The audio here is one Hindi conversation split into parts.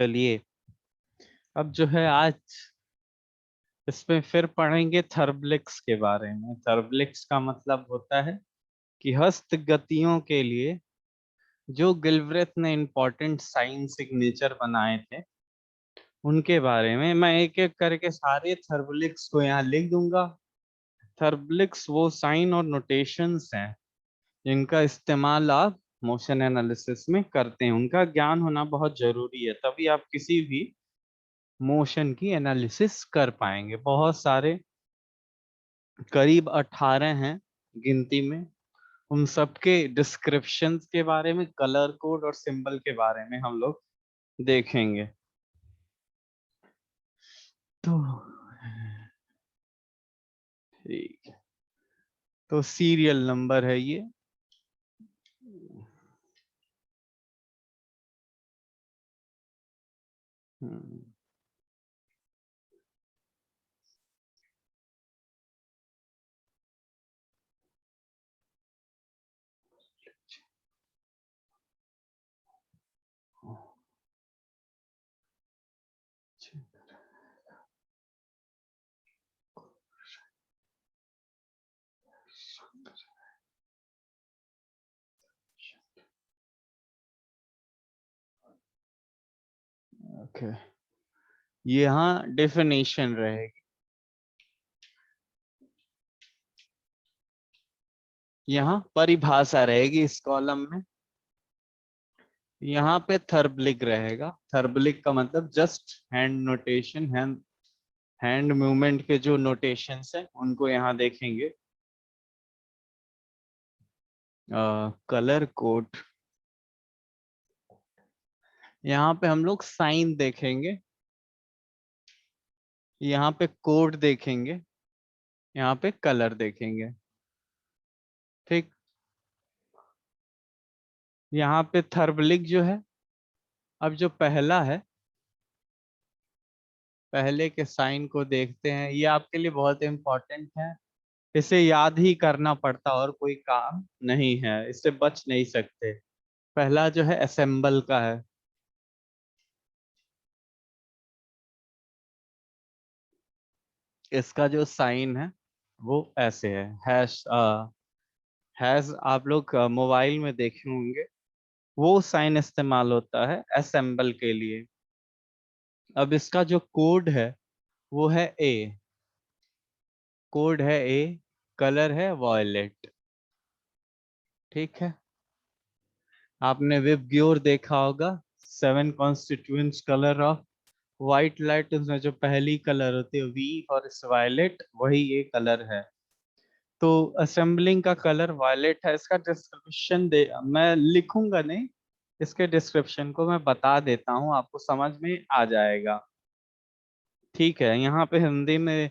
चलिए अब जो है आज इसमें फिर पढ़ेंगे थर्बलिक्स के बारे में। थर्बलिक्स का मतलब होता है कि हस्त गतियों के लिए जो गिलब्रेथ ने इम्पोर्टेंट साइन सिग्नेचर बनाए थे उनके बारे में। मैं एक एक करके सारे थर्बलिक्स को यहाँ लिख दूंगा। थर्बलिक्स वो साइन और नोटेशंस हैं जिनका इस्तेमाल आप मोशन एनालिसिस में करते हैं। उनका ज्ञान होना बहुत जरूरी है, तभी आप किसी भी मोशन की एनालिसिस कर पाएंगे। बहुत सारे करीब 18 हैं गिनती में। उन सबके डिस्क्रिप्शंस के बारे में, कलर कोड और सिंबल के बारे में हम लोग देखेंगे। तो ठीक है, तो सीरियल नंबर है ये। हम्म, ओके, यहाँ डेफिनेशन रहेगी, यहाँ परिभाषा रहेगी इस कॉलम में। यहाँ पे थर्बलिक रहेगा। थर्बलिक का मतलब just hand notation, hand movement के जो नोटेशंस हैं उनको यहाँ देखेंगे। कलर कोड, यहाँ पे हम लोग साइन देखेंगे, यहाँ पे कोड देखेंगे, यहाँ पे कलर देखेंगे। ठीक, यहाँ पे थर्बलिक जो है, अब जो पहला है, पहले के साइन को देखते हैं। ये आपके लिए बहुत इंपॉर्टेंट है, इसे याद ही करना पड़ता और कोई काम नहीं है, इससे बच नहीं सकते। पहला जो है असेंबल का है। इसका जो साइन है वो ऐसे है, हैश आप लोग मोबाइल में देखे होंगे, वो साइन इस्तेमाल होता है असेंबल के लिए। अब इसका जो कोड है वो है ए, कोड है ए, कलर है वॉयलेट। ठीक है, आपने विबग्योर देखा होगा, 7 constituents colour of white light, उसमें जो पहली कलर होती है वी और इस वायलेट, वही ये कलर है। तो असेंबलिंग का कलर वायलेट है। इसका डिस्क्रिप्शन दे मैं लिखूंगा नहीं, इसके डिस्क्रिप्शन को मैं बता देता हूँ, आपको समझ में आ जाएगा। ठीक है, यहाँ पे हिंदी में,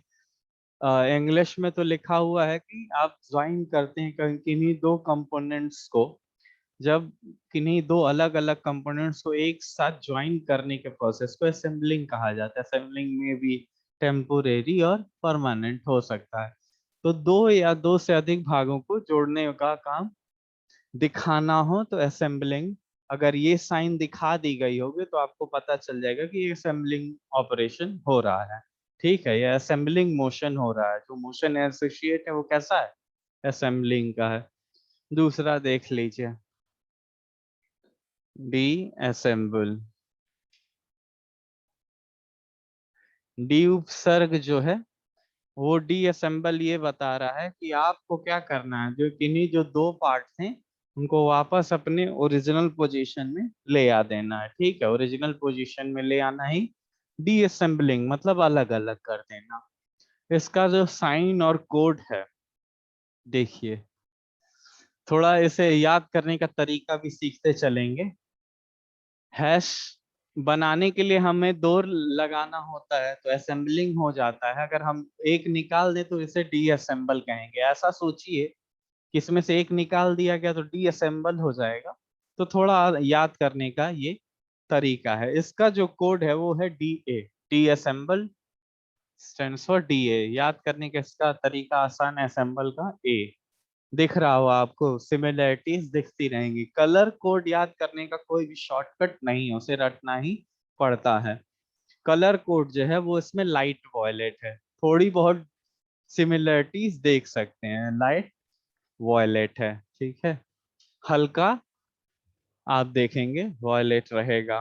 इंग्लिश में तो लिखा हुआ है कि आप ज्वाइन करते हैं किन्हीं दो कंपोनेंट्स को। जब किन्हीं दो अलग अलग कंपोनेंट्स को एक साथ ज्वाइन करने के प्रोसेस को असेंबलिंग कहा जाता है। असेंबलिंग में भी टेम्पोरेरी और परमानेंट हो सकता है। तो दो या दो से अधिक भागों को जोड़ने का काम दिखाना हो तो असेंबलिंग, अगर ये साइन दिखा दी गई होगी तो आपको पता चल जाएगा कि ये असेंबलिंग ऑपरेशन हो रहा है। ठीक है, ये असेंबलिंग मोशन हो रहा है। जो मोशन एसोसिएट है वो कैसा है, असेंबलिंग का है। दूसरा देख लीजिए, डी असेंबल। डी उपसर्ग जो है वो डी असेंबल ये बता रहा है कि आपको क्या करना है, जो किन्हीं जो दो पार्ट्स हैं उनको वापस अपने ओरिजिनल पोजीशन में ले आ देना है। ठीक है, ओरिजिनल पोजीशन में ले आना ही डी असेंबलिंग, मतलब अलग अलग कर देना। इसका जो साइन और कोड है, देखिए, थोड़ा इसे याद करने का तरीका भी सीखते चलेंगे। हैश बनाने के लिए हमें दो लगाना होता है तो असेंबलिंग हो जाता है। अगर हम एक निकाल दें तो इसे डी असेंबल कहेंगे। ऐसा सोचिए कि इसमें से एक निकाल दिया गया तो डी असेंबल हो जाएगा। तो थोड़ा याद करने का ये तरीका है। इसका जो कोड है वो है D A, D assemble stands for D A. याद करने का इसका तरीका आसान है, असेंबल का ए दिख रहा हो आपको, सिमिलरिटीज दिखती रहेंगी। कलर कोड याद करने का कोई भी शॉर्टकट नहीं है, उसे रटना ही पड़ता है। कलर कोड जो है वो इसमें लाइट वॉयलेट है। थोड़ी बहुत सिमिलरिटीज देख सकते हैं, लाइट वॉयलेट है, ठीक है। हल्का आप देखेंगे वॉयलेट रहेगा।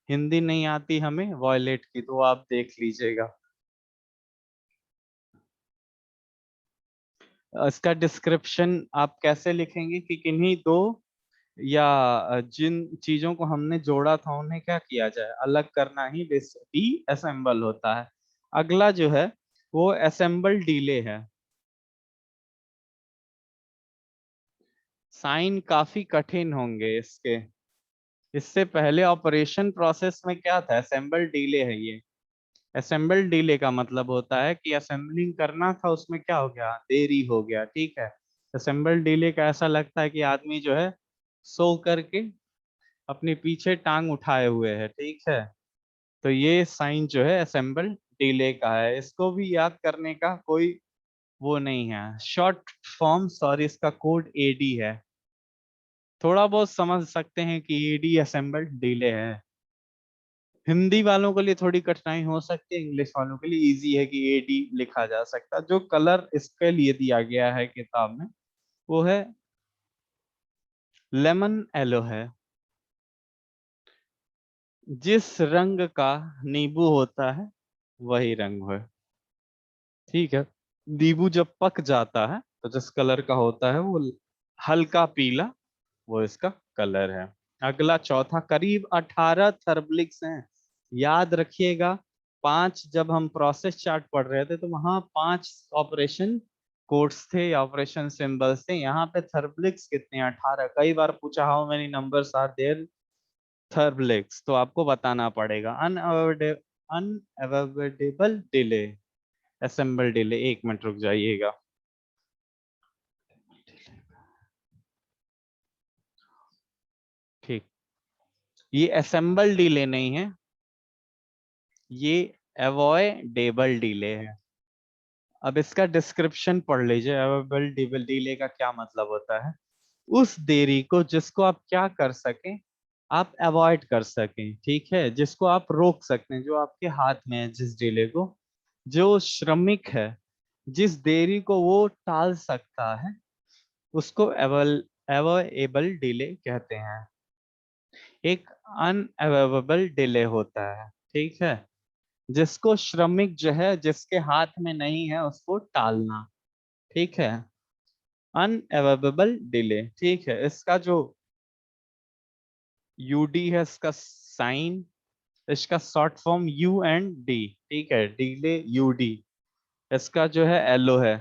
हिंदी नहीं आती हमें वॉयलेट की, तो आप देख लीजिएगा। इसका डिस्क्रिप्शन आप कैसे लिखेंगे कि किन्हीं दो या जिन चीजों को हमने जोड़ा था उन्हें क्या किया जाए, अलग करना ही डी असेंबल होता है। अगला जो है वो असेंबल डिले है। साइन काफी कठिन होंगे इसके। इससे पहले ऑपरेशन प्रोसेस में क्या था, असेंबल डिले है ये। असेंबल डिले का मतलब होता है कि असेंबलिंग करना था, उसमें क्या हो गया, देरी हो गया, ठीक है। असेंबल डिले का ऐसा लगता है कि आदमी जो है सो करके अपने पीछे टांग उठाए हुए है, ठीक है। तो ये साइन जो है असेंबल डिले का है। इसको भी याद करने का कोई वो नहीं है। शॉर्ट फॉर्म, सॉरी, इसका कोड एडी है। थोड़ा बहुत समझ सकते हैं कि एडी असेंबल डिले है। हिंदी वालों के लिए थोड़ी कठिनाई हो सकती है, इंग्लिश वालों के लिए इजी है कि एडी लिखा जा सकता है। जो कलर इसके लिए दिया गया है किताब में वो है लेमन येलो है। जिस रंग का नींबू होता है वही रंग है, ठीक है। नींबू जब पक जाता है तो जिस कलर का होता है वो हल्का पीला, वो इसका कलर है। अगला चौथा, करीब 18 थर्बलिक्स हैं। याद रखिएगा, 5 जब हम प्रोसेस चार्ट पढ़ रहे थे तो वहां 5 ऑपरेशन कोड्स थे, ऑपरेशन सिंबल्स थे। यहाँ पे थर्बलिक्स कितने हैं, 18। कई बार पूछा how many numbers are there थर्बलिक्स, तो आपको बताना पड़ेगा। Unavoidable delay, assemble delay, 1 minute रुक जाइएगा। ठीक, ये असेंबल डिले नहीं है, ये अवॉइडेबल डिले है। अब इसका डिस्क्रिप्शन पढ़ लीजिए। अवॉइडेबल डिले का क्या मतलब होता है, उस देरी को जिसको आप क्या कर सकें, आप अवॉइड कर सकें, ठीक है, जिसको आप रोक सकते हैं, जो आपके हाथ में है, जिस डिले को जो श्रमिक है जिस देरी को वो टाल सकता है उसको अवॉइडेबल डिले कहते हैं। एक अनअवॉइडेबल डिले होता है, ठीक है, जिसको श्रमिक जो है जिसके हाथ में नहीं है उसको टालना, ठीक है। अनअवॉइडेबल डिले, ठीक है। इसका जो यूडी है, इसका साइन, इसका short form you and D, ठीक है, डिले यूडी। इसका जो है एलो है,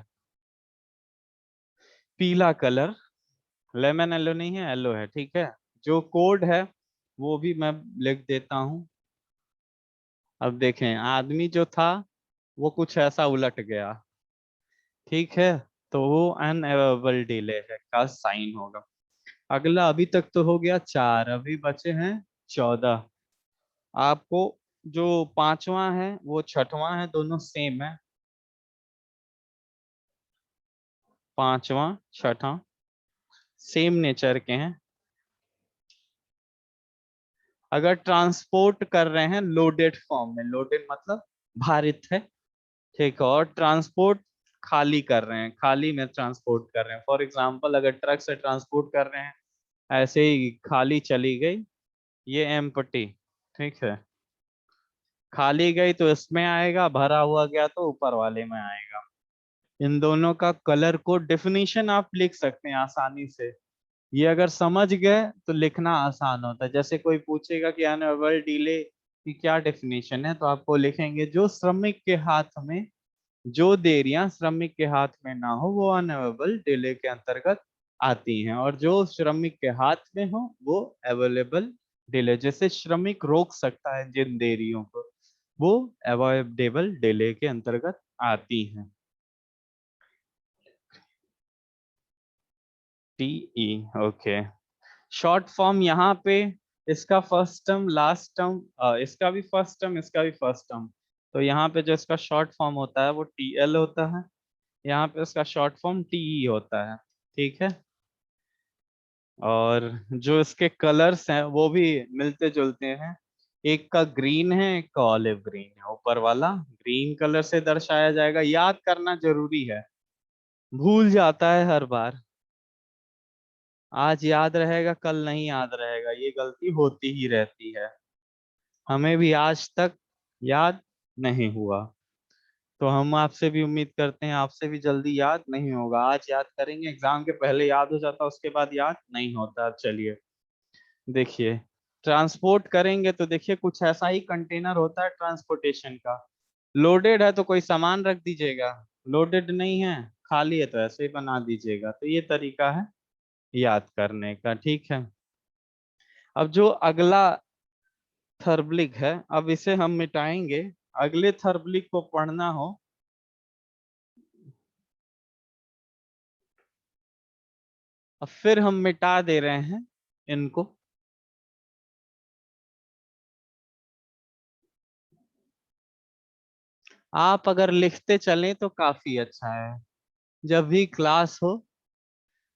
पीला कलर। लेमन येलो नहीं है, येलो है, ठीक है। जो कोड है वो भी मैं लिख देता हूं। अब देखें, आदमी जो था वो कुछ ऐसा उलट गया, ठीक है, तो वो अनअवेलेबल डिले है का साइन होगा। अगला, अभी तक तो हो गया 4, अभी बचे हैं 14। आपको जो पांचवा है वो छठवां है, दोनों सेम है। पांचवा छठा सेम नेचर के हैं। अगर ट्रांसपोर्ट कर रहे हैं लोडेड फॉर्म में, लोडेड मतलब भारित है, ठीक है, और ट्रांसपोर्ट खाली कर रहे हैं, खाली में ट्रांसपोर्ट कर रहे हैं। फॉर एग्जांपल, अगर ट्रक से ट्रांसपोर्ट कर रहे हैं, ऐसे ही खाली चली गई, ये एम्प्टी, ठीक है, खाली गई तो इसमें आएगा, भरा हुआ गया तो ऊपर वाले में आएगा। इन दोनों का कलर को डेफिनेशन आप लिख सकते हैं आसानी से। ये अगर समझ गए तो लिखना आसान होता है। जैसे कोई पूछेगा कि अनअवेलेबल डिले की क्या डेफिनेशन है, तो आपको लिखेंगे जो श्रमिक के हाथ में, जो देरियां श्रमिक के हाथ में ना हो वो अनअवेलेबल डिले के अंतर्गत आती हैं, और जो श्रमिक के हाथ में हो वो अवेलेबल डिले, जैसे श्रमिक रोक सकता है जिन देरियों को, वो अवॉइडेबल डिले के अंतर्गत आती हैं। TE, okay. शॉर्ट फॉर्म यहाँ पे, इसका फर्स्ट टर्म, लास्ट टर्म, इसका भी फर्स्ट टर्म, इसका भी फर्स्ट टर्म, तो यहाँ पे जो इसका शॉर्ट फॉर्म होता है वो टीएल होता है, यहाँ पे उसका शॉर्ट फॉर्म टीई होता है, ठीक है। और जो इसके कलर्स हैं वो भी मिलते जुलते हैं। एक का ग्रीन है, एक का ऑलिव ग्रीन है। ऊपर वाला ग्रीन कलर से दर्शाया जाएगा। याद करना जरूरी है, भूल जाता है हर बार। आज याद रहेगा, कल नहीं याद रहेगा, ये गलती होती ही रहती है। हमें भी आज तक याद नहीं हुआ, तो हम आपसे भी उम्मीद करते हैं आपसे भी जल्दी याद नहीं होगा। आज याद करेंगे, एग्जाम के पहले याद हो जाता, उसके बाद याद नहीं होता। चलिए देखिए, ट्रांसपोर्ट करेंगे तो देखिए कुछ ऐसा ही कंटेनर होता है ट्रांसपोर्टेशन का। लोडेड है तो कोई सामान रख दीजिएगा, लोडेड नहीं है, खाली है तो ऐसे ही बना दीजिएगा। तो ये तरीका है याद करने का, ठीक है। अब जो अगला थर्बलिक है, अब इसे हम मिटाएंगे। अगले थर्बलिक को पढ़ना हो, अब फिर हम मिटा दे रहे हैं इनको। आप अगर लिखते चलें तो काफी अच्छा है। जब भी क्लास हो,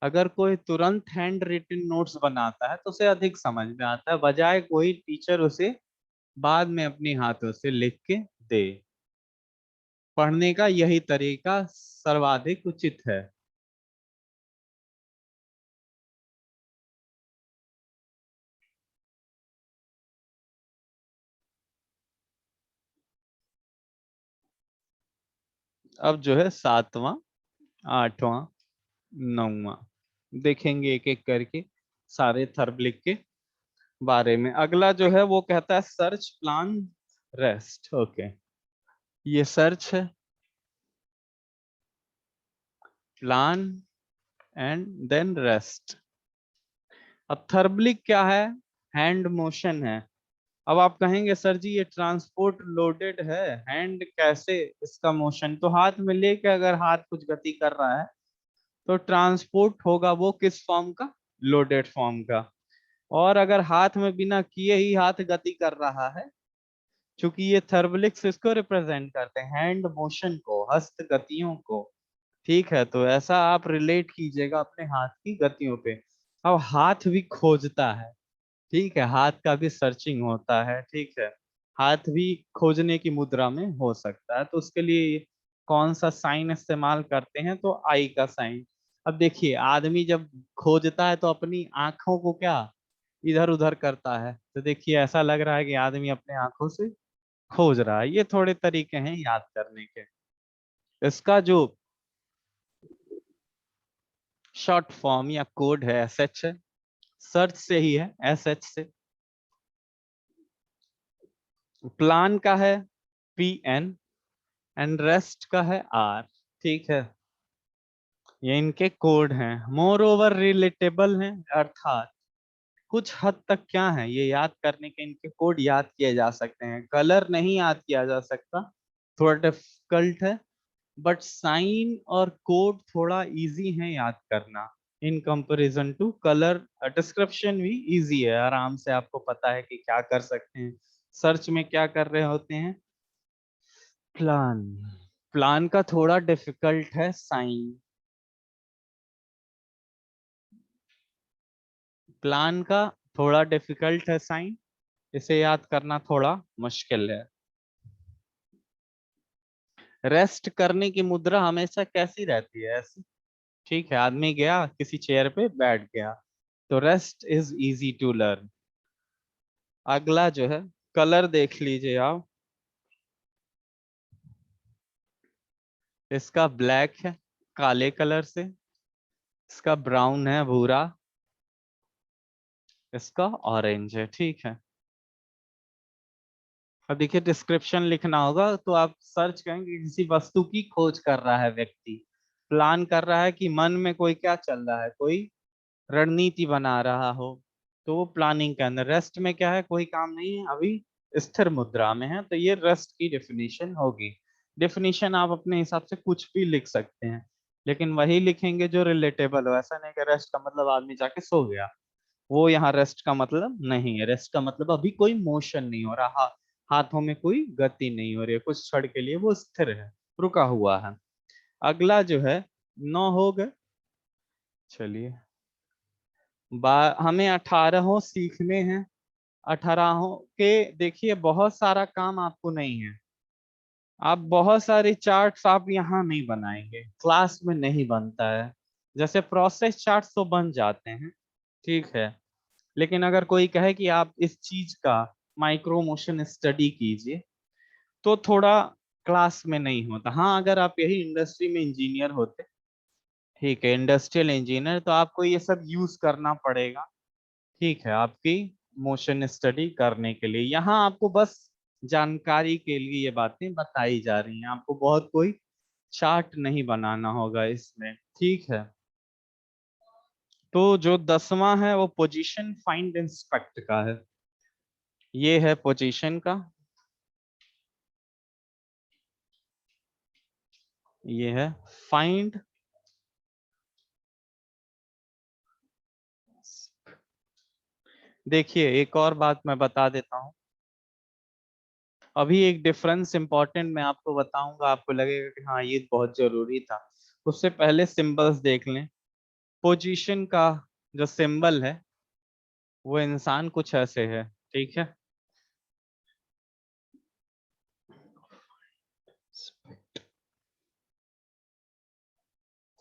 अगर कोई तुरंत हैंड रिटन नोट्स बनाता है तो उसे अधिक समझ में आता है, बजाय कोई टीचर उसे बाद में अपने हाथों से लिख के दे। पढ़ने का यही तरीका सर्वाधिक उचित है। अब जो है सातवां, आठवां, नौवां देखेंगे एक एक करके सारे थर्बलिक के बारे में। अगला जो है वो कहता है सर्च, प्लान, रेस्ट। ओके, ये सर्च है, प्लान एंड देन रेस्ट। अब थर्बलिक क्या है? हैंड मोशन है। अब आप कहेंगे सर जी ये ट्रांसपोर्ट लोडेड है, हैंड कैसे इसका मोशन? तो हाथ में लेके अगर हाथ कुछ गति कर रहा है तो ट्रांसपोर्ट होगा वो किस फॉर्म का? लोडेड फॉर्म का। और अगर हाथ में बिना किए ही हाथ गति कर रहा है, क्योंकि ये थर्बलिक्स इसको रिप्रेजेंट करते हैं, हैंड मोशन को, हस्त गतियों को। ठीक है, तो ऐसा आप रिलेट कीजिएगा अपने हाथ की गतियों पे। अब हाथ भी खोजता है, ठीक है, हाथ का भी सर्चिंग होता है, ठीक है। हाथ भी खोजने की मुद्रा में हो सकता है, तो उसके लिए कौन सा साइन इस्तेमाल करते हैं? तो आई का साइन। अब देखिए, आदमी जब खोजता है तो अपनी आंखों को क्या इधर उधर करता है, तो देखिए ऐसा लग रहा है कि आदमी अपने आंखों से खोज रहा है। ये थोड़े तरीके हैं याद करने के। इसका जो शॉर्ट फॉर्म या कोड है एस एच है, सर्च से ही है, एस एच से। प्लान का है पी एन, एंड रेस्ट का है आर, ठीक है। ये इनके कोड हैं, मोर ओवर रिलेटेबल हैं, अर्थात कुछ हद तक क्या है, ये याद करने के इनके कोड याद किए जा सकते हैं। कलर नहीं याद किया जा सकता, थोड़ा डिफिकल्ट है। बट साइन और कोड थोड़ा इजी है याद करना in comparison to colour. Description भी इजी है, आराम से आपको पता है कि क्या कर सकते हैं। सर्च में क्या कर रहे होते हैं? प्लान। प्लान का थोड़ा डिफिकल्ट है साइन। प्लान का थोड़ा डिफिकल्ट है साइन, इसे याद करना थोड़ा मुश्किल है। रेस्ट करने की मुद्रा हमेशा कैसी रहती है? ऐसी, ठीक है, आदमी गया किसी चेयर पे बैठ गया, तो rest is easy to learn. अगला जो है, कलर देख लीजिए आप, इसका ब्लैक है काले कलर से, इसका ब्राउन है भूरा, इसका ऑरेंज है, ठीक है। अब देखिए डिस्क्रिप्शन लिखना होगा, तो आप सर्च करेंगे किसी वस्तु की खोज कर रहा है व्यक्ति, प्लान कर रहा है कि मन में कोई क्या चल रहा है, कोई रणनीति बना रहा हो, तो वो प्लानिंग के अंदर। रेस्ट में क्या है, कोई काम नहीं है, अभी स्थिर मुद्रा में है, तो ये रेस्ट की डेफिनेशन होगी। डेफिनेशन आप अपने हिसाब से कुछ भी लिख सकते हैं, लेकिन वही लिखेंगे जो रिलेटेबल हो। ऐसा नहीं कि रेस्ट का मतलब आदमी जाके सो गया, वो यहाँ रेस्ट का मतलब नहीं है। रेस्ट का मतलब अभी कोई मोशन नहीं हो रहा, हाथों में कोई गति नहीं हो रही है, कुछ क्षण के लिए वो स्थिर है, रुका हुआ है। अगला जो है, 9 हो गए। चलिए, हमें 18 सीखने हैं। 18 के देखिए बहुत सारा काम आपको नहीं है। आप बहुत सारे चार्ट्स आप यहाँ नहीं बनाएंगे, क्लास में नहीं बनता है। जैसे प्रोसेस चार्ट्स तो बन जाते हैं, ठीक है, लेकिन अगर कोई कहे कि आप इस चीज का माइक्रो मोशन स्टडी कीजिए, तो थोड़ा क्लास में नहीं होता। हाँ, अगर आप यही इंडस्ट्री में इंजीनियर होते, ठीक है, इंडस्ट्रियल इंजीनियर, तो आपको ये सब यूज करना पड़ेगा, ठीक है, आपकी मोशन स्टडी करने के लिए। यहाँ आपको बस जानकारी के लिए ये बातें बताई जा रही हैं, आपको बहुत कोई चार्ट नहीं बनाना होगा इसमें, ठीक है। तो जो 10वां है वो पोजीशन फाइंड इंस्पेक्ट का है। ये है पोजीशन का, ये है फाइंड। देखिए एक और बात मैं बता देता हूँ, अभी एक डिफरेंस इंपॉर्टेंट मैं आपको बताऊंगा, आपको लगेगा कि हाँ ये बहुत जरूरी था। उससे पहले सिंबल्स देख लें। पोजीशन का जो सिंबल है वो इंसान कुछ ऐसे है, ठीक है।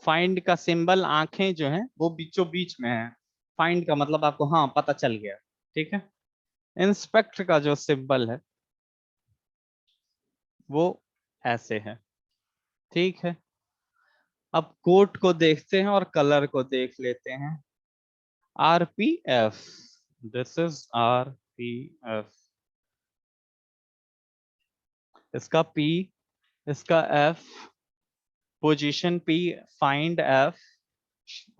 फाइंड का सिंबल आंखें जो है वो बीचों बीच में है। फाइंड का मतलब आपको हाँ पता चल गया, ठीक है। इंस्पेक्ट का जो सिंबल है वो ऐसे है, ठीक है। अब कोट को देखते हैं और कलर को देख लेते हैं। RPF, दिस इज RPF, इसका P, इसका F, position P, find F,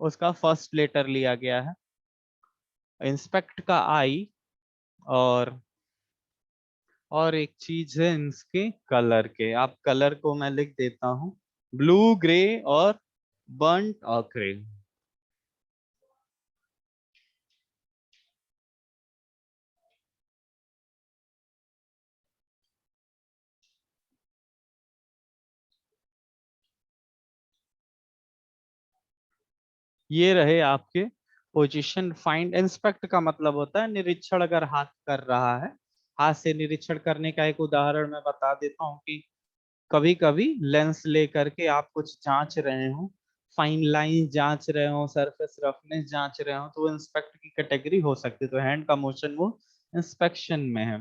उसका फर्स्ट लेटर लिया गया है, इंस्पेक्ट का I, और एक चीज है इसके कलर के। आप कलर को मैं लिख देता हूं, ब्लू, ग्रे और बर्न्ट ऑकरे। ये रहे आपके पोजीशन फाइंड। इंस्पेक्ट का मतलब होता है निरीक्षण, अगर हाथ कर रहा है, हाथ से निरीक्षण करने का एक उदाहरण मैं बता देता हूँ कि कभी कभी लेंस लेकर के आप कुछ जांच रहे हो, फाइन लाइन जांच रहे हो, सरफेस रफनेस जांच रहे हो, तो वो इंस्पेक्ट की कैटेगरी हो सकती है। तो हैंड का मोशन वो इंस्पेक्शन में है।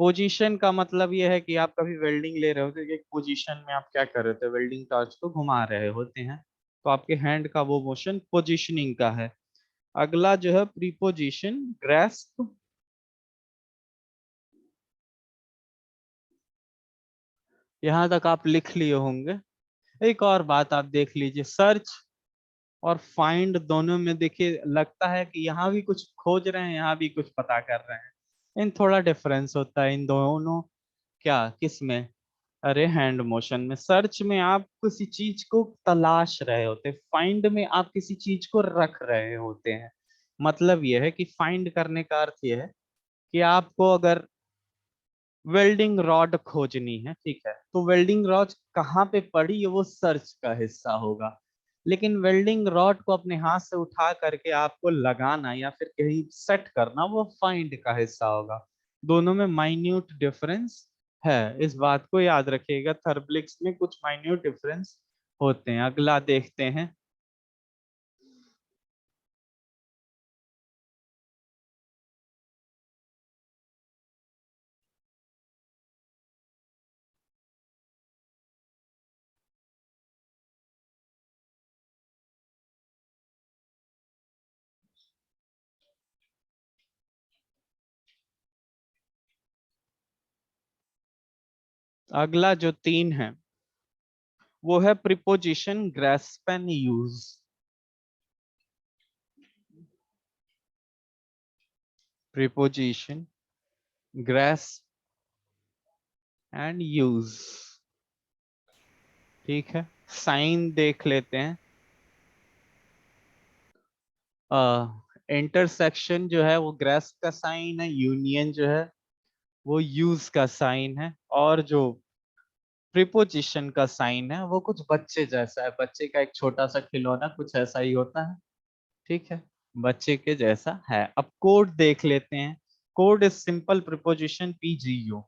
पोजीशन का मतलब ये है कि आप कभी वेल्डिंग ले रहे हो तो एक पोजीशन में आप क्या कर रहे थे, वेल्डिंग टॉर्च को घुमा रहे होते हैं, तो आपके हैंड का वो मोशन पोजीशनिंग का है। अगला जो है प्रीपोजिशन ग्रैस्प। यहाँ तक आप लिख लिए होंगे। एक और बात आप देख लीजिए, सर्च और फाइंड दोनों में देखिए लगता है कि यहाँ भी कुछ खोज रहे हैं, यहाँ भी कुछ पता कर रहे हैं। इन थोड़ा डिफरेंस होता है इन दोनों, क्या किस में, अरे हैंड मोशन में। सर्च में आप किसी चीज को तलाश रहे होते, फाइंड में आप किसी चीज को रख रहे होते हैं। मतलब यह है कि फाइंड करने का अर्थ यह है कि आपको अगर वेल्डिंग रॉड खोजनी है, ठीक है, तो वेल्डिंग रॉड कहाँ पे पड़ी है वो सर्च का हिस्सा होगा। लेकिन वेल्डिंग रॉड को अपने हाथ से उठा करके आपको लगाना या फिर कहीं सेट करना वो फाइंड का हिस्सा होगा। दोनों में माइन्यूट डिफरेंस है, इस बात को याद रखिएगा। थर्बलिक्स में कुछ माइन्यूट डिफरेंस होते हैं। अगला देखते हैं। अगला जो 3 है वो है preposition grasp and use. Preposition grasp and use, ठीक है। साइन देख लेते हैं। इंटरसेक्शन जो है वो ग्रेस्प का साइन है, यूनियन जो है वो यूज का साइन है, और जो प्रीपोजिशन का साइन है वो कुछ बच्चे जैसा है, बच्चे का एक छोटा सा खिलौना कुछ ऐसा ही होता है, ठीक है, बच्चे के जैसा है। अब कोड देख लेते हैं। Code is simple preposition P G U,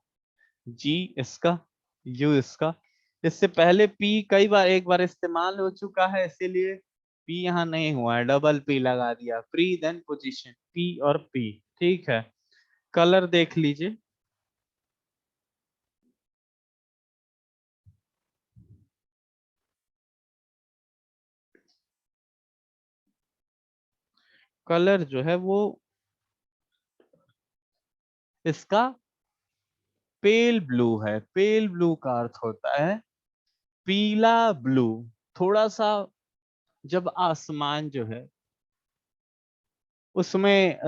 G इसका, यू इसका। इससे पहले पी कई बार एक बार इस्तेमाल हो चुका है, इसीलिए पी यहाँ नहीं हुआ है, डबल पी लगा दिया, प्री देन पोजीशन, पी और पी। ठीक है, कलर देख लीजिए। कलर जो है वो इसका पेल ब्लू है। पेल ब्लू का अर्थ होता है पीला ब्लू। थोड़ा सा जब आसमान जो है उसमें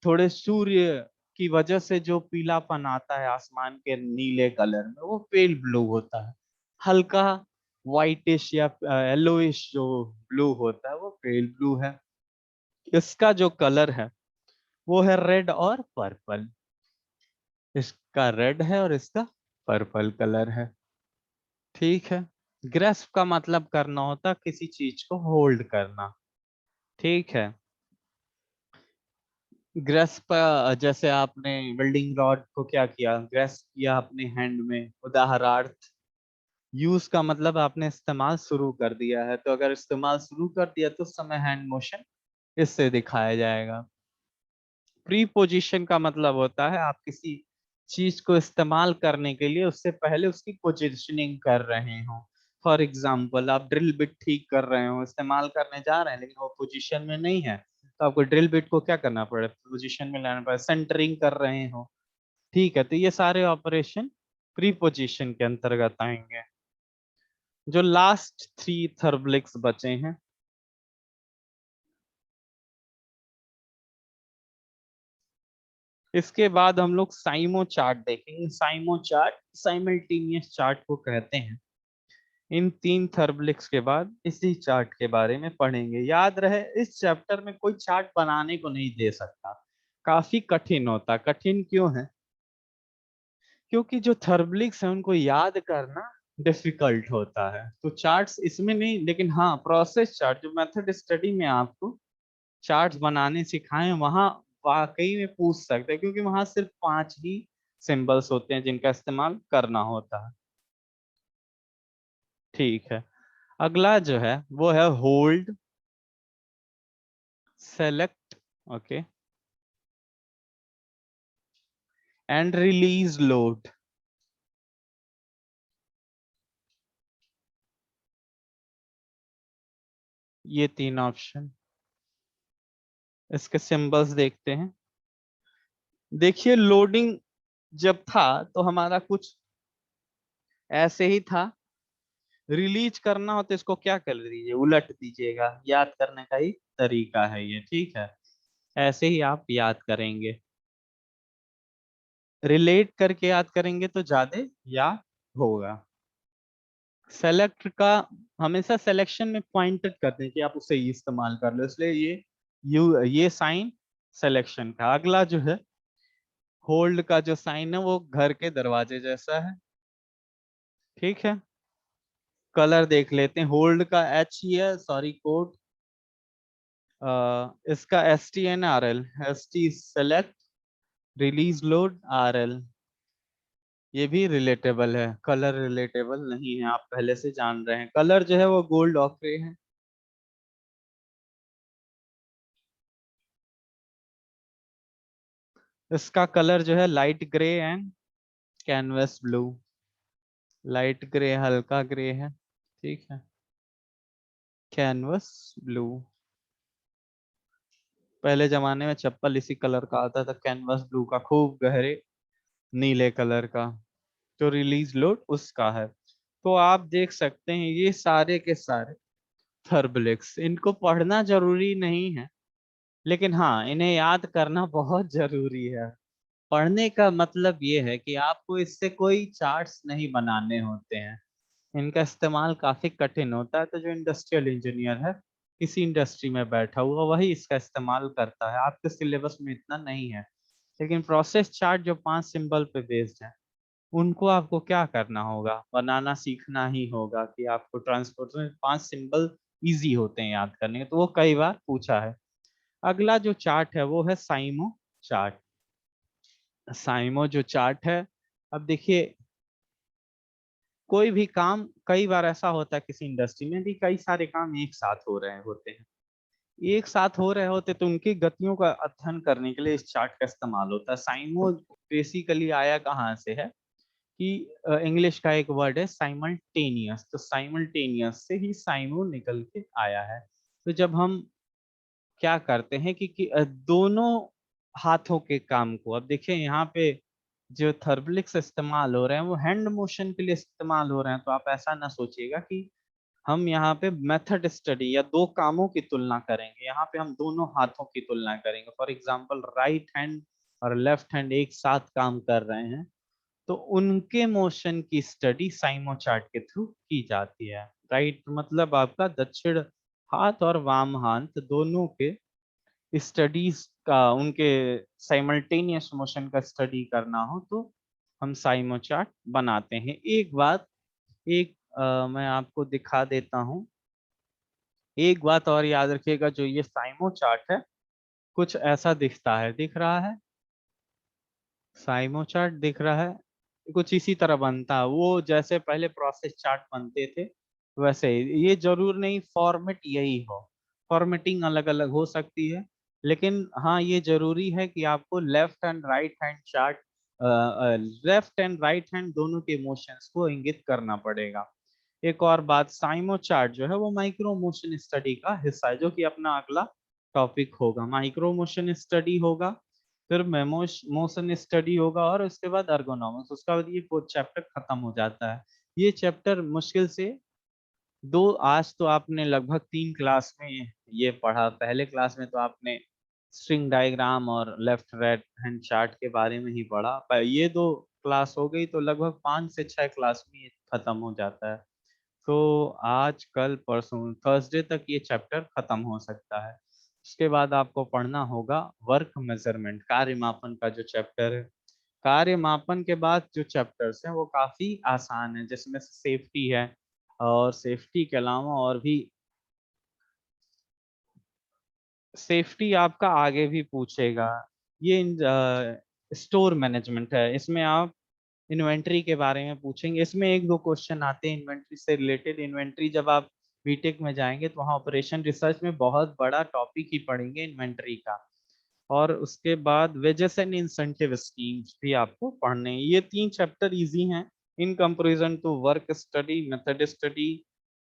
थोड़े सूर्य की वजह से जो पीलापन आता है आसमान के नीले कलर में, वो पेल ब्लू होता है। हल्का व्हाइटिश या येलोइश जो ब्लू होता है वो पेल ब्लू है। इसका जो कलर है वो है रेड और पर्पल। इसका रेड है और इसका पर्पल कलर है। ठीक है, ग्रेस्प का मतलब करना होता किसी चीज को होल्ड करना। ठीक है, ग्रेस्प जैसे आपने वेल्डिंग रॉड को क्या किया, ग्रेस्प किया अपने हैंड में, उदाहरणार्थ। यूज का मतलब आपने इस्तेमाल शुरू कर दिया है, तो अगर इस्तेमाल शुरू कर दिया तो उस समय हैंड मोशन इससे दिखाया जाएगा। प्री पोजीशन का मतलब होता है आप किसी चीज को इस्तेमाल करने के लिए उससे पहले उसकी पोजीशनिंग कर रहे हो। फॉर एग्जाम्पल, आप ड्रिल बिट ठीक कर रहे हो, इस्तेमाल करने जा रहे हैं लेकिन वो पोजीशन में नहीं है, तो आपको ड्रिल बिट को क्या करना पड़ेगा, पोजीशन में लाना पड़ेगा, सेंटरिंग कर रहे हो। ठीक है, तो ये सारे ऑपरेशन प्री पोजीशन के अंतर्गत आएंगे। जो लास्ट थ्री थर्बलिक्स बचे हैं, इसके बाद हम लोग साइमो चार्ट देखेंगे। साइमो चार्ट साइमल्टेनियस चार्ट को कहते हैं। इन तीन थर्बलिक्स के बाद इसी चार्ट के बारे में पढ़ेंगे। याद रहे, इस चैप्टर में कोई चार्ट बनाने को नहीं दे सकता, काफी कठिन होता। कठिन क्यों है? क्योंकि जो थर्बलिक्स है उनको याद करना डिफिकल्ट होता है, तो चार्ट्स इसमें नहीं, लेकिन हाँ प्रोसेस चार्ट जो मेथड स्टडी में आपको चार्ट्स बनाने सिखाएं वहां वाकई में पूछ सकते हैं, क्योंकि वहां सिर्फ 5 ही सिंबल्स होते हैं जिनका इस्तेमाल करना होता है। ठीक है, अगला जो है वो है hold, select, okay, and release load. ये तीन ऑप्शन, इसके सिंबल्स देखते हैं। देखिए, लोडिंग जब था तो हमारा कुछ ऐसे ही था। रिलीज करना हो तो इसको क्या कर दीजिए, उलट दीजिएगा। याद करने का ही तरीका है ये। ठीक है, ऐसे ही आप याद करेंगे। रिलेट करके याद करेंगे तो ज्यादा याद होगा। सेलेक्ट का हमेशा सिलेक्शन में पॉइंटेड करते हैं कि आप उसे इस्तेमाल कर लो, इसलिए ये साइन सिलेक्शन का। अगला जो है होल्ड का जो साइन है वो घर के दरवाजे जैसा है। ठीक है, कलर देख लेते हैं। होल्ड का एच ही है, सॉरी कोड। इसका S T N R L, S T select, release load R L. ये भी रिलेटेबल है, कलर रिलेटेबल नहीं है, आप पहले से जान रहे हैं। कलर जो है वो गोल्ड ऑक्रे है। इसका कलर जो है light grey and canvas blue. Light grey हल्का ग्रे है। ठीक है, कैनवस ब्लू। पहले जमाने में चप्पल इसी कलर का आता था, कैनवस ब्लू का, खूब गहरे नीले कलर का। जो रिलीज लोड उसका है। तो आप देख सकते हैं ये सारे के सारे थर्बलिक्स, इनको पढ़ना जरूरी नहीं है, लेकिन हाँ इन्हें याद करना बहुत जरूरी है। पढ़ने का मतलब ये है कि आपको इससे कोई चार्ट्स नहीं बनाने होते हैं, इनका इस्तेमाल काफी कठिन होता है। तो जो इंडस्ट्रियल इंजीनियर है, किसी इंडस्ट्री में बैठा हुआ, वही इसका इस्तेमाल करता है। आपके सिलेबस में इतना नहीं है। लेकिन प्रोसेस चार्ट जो 5 सिंबल पे बेस्ड है, उनको आपको क्या करना होगा, बनाना सीखना ही होगा। कि आपको ट्रांसपोर्ट में 5 सिंबल इजी होते हैं याद करने के, तो वो कई बार पूछा है। अगला जो चार्ट है वो है साइमो चार्ट। साइमो जो चार्ट है, अब देखिए कोई भी काम, कई बार ऐसा होता है किसी इंडस्ट्री में भी कई सारे काम एक साथ हो रहे होते हैं, एक साथ हो रहे होते तो उनकी गतियों का अध्ययन करने के लिए इस चार्ट का इस्तेमाल होता है। साइमो बेसिकली आया कहाँ से है कि इंग्लिश का एक वर्ड है साइमल्टेनियस, तो साइमल्टेनियस से ही साइमो निकल के आया है। तो जब हम क्या करते हैं कि दोनों हाथों के काम को, अब देखिए यहाँ पे जो थर्बलिक्स इस्तेमाल हो रहे हैं वो हैंड मोशन के लिए इस्तेमाल हो रहे हैं, तो आप ऐसा ना सोचिएगा कि हम यहाँ पे मेथड स्टडी या दो कामों की तुलना करेंगे, यहाँ पे हम दोनों हाथों की तुलना करेंगे। फॉर एग्जांपल राइट हैंड और लेफ्ट हैंड एक साथ काम कर रहे हैं, तो उनके मोशन की स्टडी साइमो चार्ट के थ्रू की जाती है। राइट मतलब आपका दक्षिण हाथ और वाम हाथ दोनों के स्टडीज का, उनके साइमल्टेनियस मोशन का स्टडी करना हो तो हम साइमो चार्ट बनाते हैं। एक बात, मैं आपको दिखा देता हूँ, एक बात और याद रखिएगा, जो ये साइमो चार्ट है कुछ ऐसा दिखता है, दिख रहा है, साइमो चार्ट दिख रहा है, कुछ इसी तरह बनता है। वो जैसे पहले प्रोसेस चार्ट बनते थे वैसे ही, ये जरूर नहीं फॉर्मेट यही हो, फॉर्मेटिंग अलग अलग हो सकती है, लेकिन हाँ ये जरूरी है कि आपको left and right hand chart, left and right hand दोनों के मोशंस को इंगित करना पड़ेगा। एक और बात, साइमो चार्ट जो है वो माइक्रो मोशन स्टडी का हिस्सा है, जो कि अपना अगला टॉपिक होगा। माइक्रो मोशन स्टडी होगा, फिर मेमोश मोशन स्टडी होगा, और उसके बाद अर्गोनॉमिक्स, उसका बाद ये चैप्टर खत्म हो जाता है। ये चैप्टर मुश्किल से दो, आज तो आपने लगभग 3 क्लास में ये पढ़ा, पहले क्लास में तो आपने स्ट्रिंग डायग्राम और लेफ्ट राइट हैंड चार्ट के बारे में ही पढ़ा, पर ये 2 क्लास हो गई तो लगभग 5 से 6 क्लास में ये खत्म हो जाता है। तो आज कल परसों थर्सडे तक ये चैप्टर खत्म हो सकता है। उसके बाद आपको पढ़ना होगा वर्क मेजरमेंट, कार्य मापन का जो चैप्टर है। कार्य मापन के बाद जो चैप्टर्स हैं वो काफी आसान है, जिसमें सेफ्टी है, और सेफ्टी के अलावा और भी सेफ्टी आपका आगे भी पूछेगा। ये स्टोर मैनेजमेंट है, इसमें आप इन्वेंट्री के बारे में पूछेंगे, इसमें 1-2 क्वेश्चन आते हैं इन्वेंट्री से रिलेटेड। इन्वेंट्री जब आप बीटेक में जाएंगे तो वहाँ ऑपरेशन रिसर्च में बहुत बड़ा टॉपिक ही पढ़ेंगे इन्वेंट्री का। और उसके बाद वेजेस एंड इंसेंटिव स्कीम्स भी आपको पढ़ने हैं। ये 3 चैप्टर इजी हैं in comparison to work study, method study,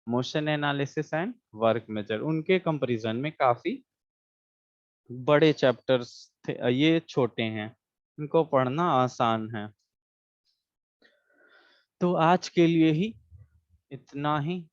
motion analysis and work measure, उनके कंपैरिजन में काफी बड़े चैप्टर्स थे, ये छोटे हैं, इनको पढ़ना आसान है। तो आज के लिए ही इतना ही।